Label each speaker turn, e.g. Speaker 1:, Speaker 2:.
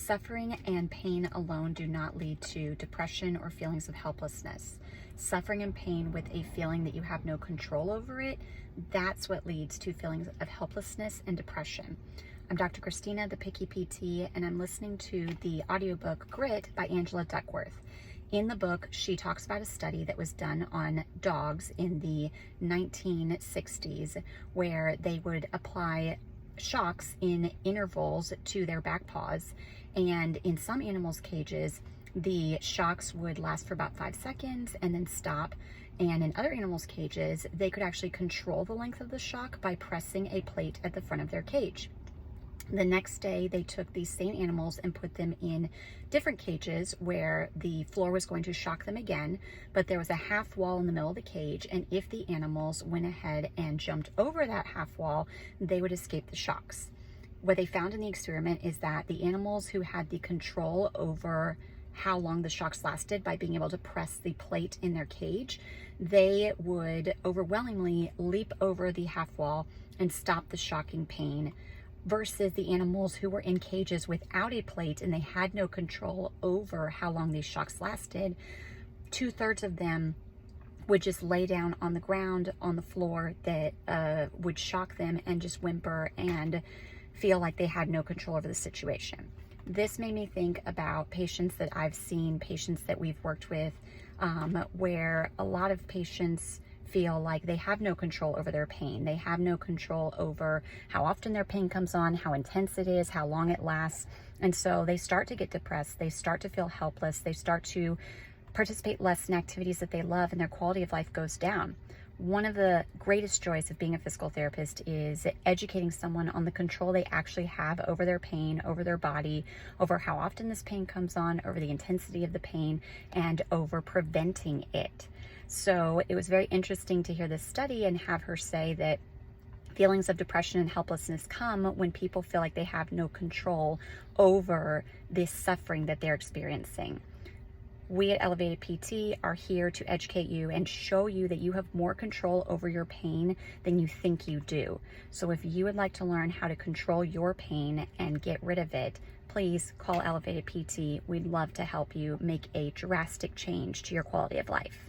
Speaker 1: Suffering and pain alone do not lead to depression or feelings of helplessness. Suffering and pain with a feeling that you have no control over it, that's what leads to feelings of helplessness and depression. I'm Dr. Christina, the Picky PT, and I'm listening to the audiobook Grit by Angela Duckworth. In the book, she talks about a study that was done on dogs in the 1960s where they would apply shocks in intervals to their back paws, and in some animals' cages the shocks would last for about 5 seconds and then stop, and in other animals' cages they could actually control the length of the shock by pressing a plate at the front of their cage. The next day, they took these same animals and put them in different cages where the floor was going to shock them again, but there was a half wall in the middle of the cage, and if the animals went ahead and jumped over that half wall, they would escape the shocks. What they found in the experiment is that the animals who had the control over how long the shocks lasted by being able to press the plate in their cage, they would overwhelmingly leap over the half wall and stop the shocking pain, versus the animals who were in cages without a plate and they had no control over how long these shocks lasted. 2/3 of them would just lay down on the ground, on the floor that would shock them, and just whimper and feel like they had no control over the situation. This made me think about patients that I've seen, patients that we've worked with, where a lot of patients feel like they have no control over their pain. They have no control over how often their pain comes on, how intense it is, how long it lasts. And so they start to get depressed. They start to feel helpless. They start to participate less in activities that they love, and their quality of life goes down. One of the greatest joys of being a physical therapist is educating someone on the control they actually have over their pain, over their body, over how often this pain comes on, over the intensity of the pain, and over preventing it. So it was very interesting to hear this study and have her say that feelings of depression and helplessness come when people feel like they have no control over this suffering that they're experiencing. We at Elevated PT are here to educate you and show you that you have more control over your pain than you think you do. So if you would like to learn how to control your pain and get rid of it, please call Elevated PT. We'd love to help you make a drastic change to your quality of life.